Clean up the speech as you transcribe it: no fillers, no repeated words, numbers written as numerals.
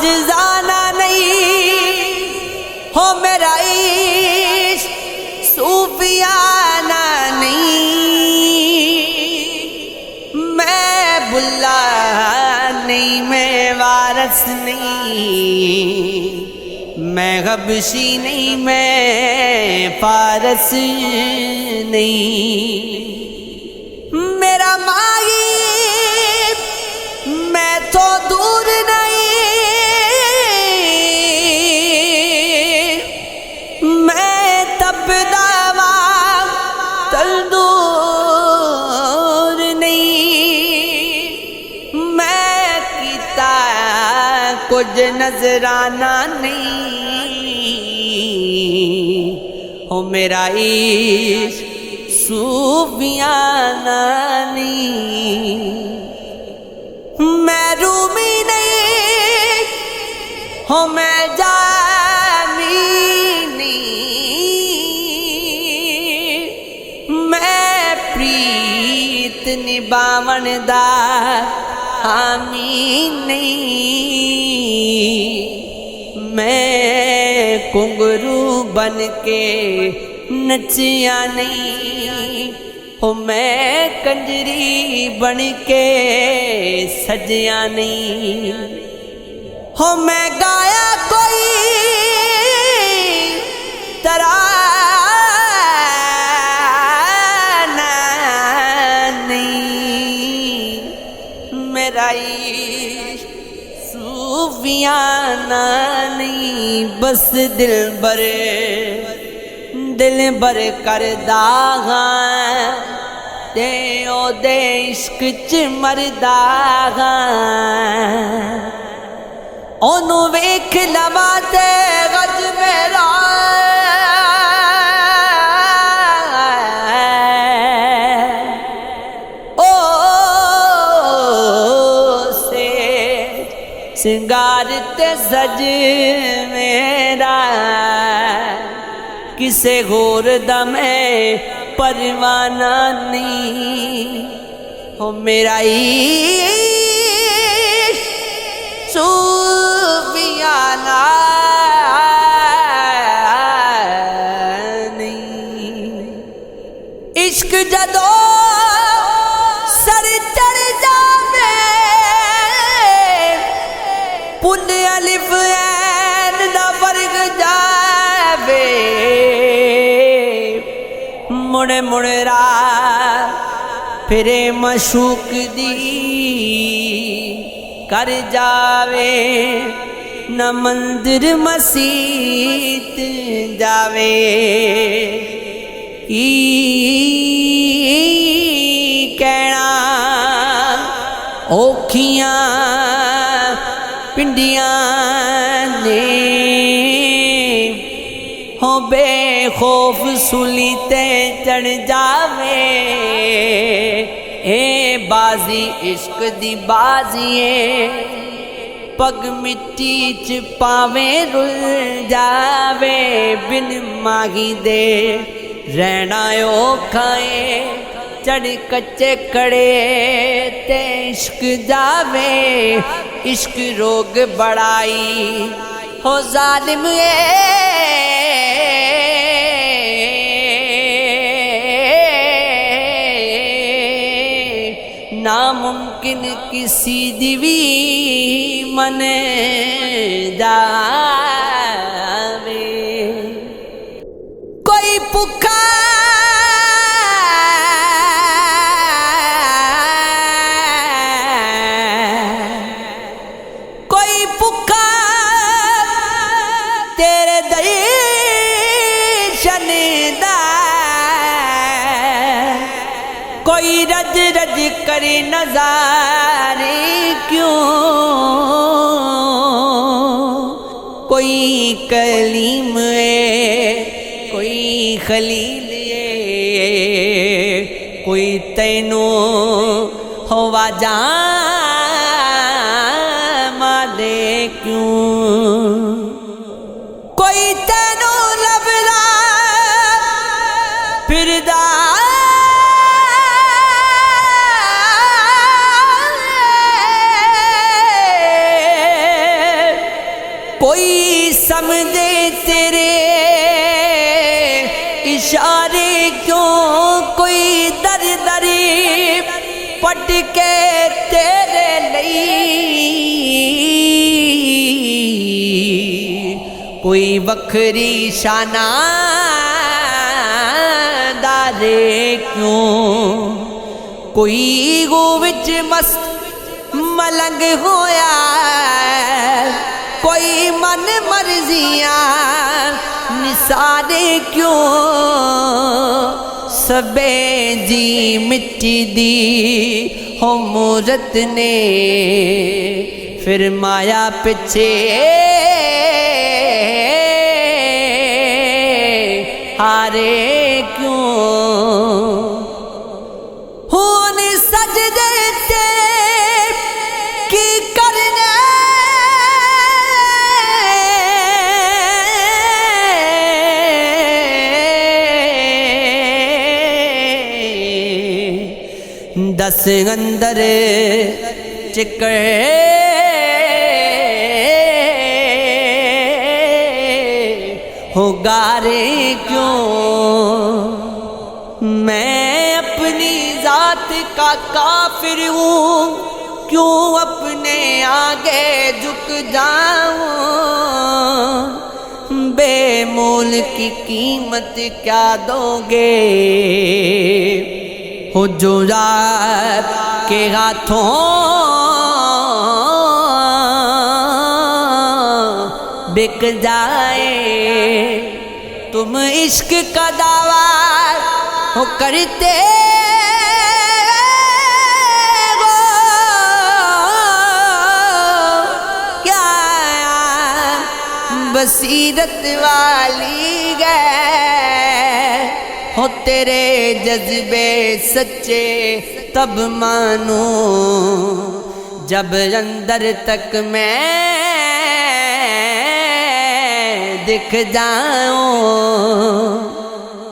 عاجزانہ نہیں ہو میرا عشق، صوفیانہ نہیں، میں بلا نہیں، میں وارث نہیں، میں حبشی نہیں، میں فارس نہیں، میرا مغرب میں تو دور نہیں، میں تپدا تل دور نہیں، میں کیتا کچھ نظرانہ نہیں، ہو میرا عشق صوفیانہ نہیں، میں رومی نہیں، ہو میں جامی نہیں، میں پریت نباون دا حامی نہیں، میں کنگرو بن کے نچیا نہیں، ہو میں کنجری بن کے سجیا نہیں، ہو میں گایا کوئی ترانہ نہیں، میرا عشق صوفیانہ نہیں، بس دل بر کردا ہاں تے او دے عشق چ مردا ہاں، اونوں ویکھ لواں تے غج میرا او سے سنگار تے سج میرا، کسے غور دا میں پروانہ نہیں، ہو میرا عشق صوفیانہ نہیں، عشق جدو سر چڑھ جاوے پن الف عین دا فرق جاوے، مڑ راہ پھرے مشوق دی کر جاوے، نہ مندر مسیت جاوے، کی کہنا اوکھیاں پنڈیاں نے، ہو بے خوف سولی تے چڑھ جاوے، اے بازی عشق دی بازی ہے، پگ مٹی چ پاویں رل جاوے، بن ماہی دے رہنا اوکھا ہے، چڑھ کچے کڑے تے عشق جاوے، عشق روگ بڑائی ہو ظالم ناممکن کسی دی وی من جاوے، کوئی پکا تیرے درشن دا، کوئی رج رج کرے نظارے کیوں، کوئی کلیم ہے کوئی خلیل ہے، کوئی تینوں ہوا جام دے کیوں، کوئی تینوں لبدا پھردا سمجھے تیرے اشارے کیوں، کوئی در دری پٹ کے تیرے لئی، کوئی وکھری شانہ دارے کیوں، کوئی گو وچ مست ملنگ ہویا، کوئی من مرضیاں نثارے کیوں، سبے جی مٹی دی ہو مورت نے فرمایا پچھے ہارے کیوں، ہون سجدے تے کی کرنے دس اندر چکر ہو گارے کیوں، میں اپنی ذات کا کافر ہوں، کیوں اپنے آگے جھک جاؤں، بے مول کی قیمت کیا دو گے، ہو جو رات کے ہاتھوں بک جائے، تم عشق کا دعویٰ ہو کرتے ہو، کیا بصیرت والی گئے ہو، تیرے جذبے سچے تب مانوں، جب اندر تک میں دکھ جاؤں۔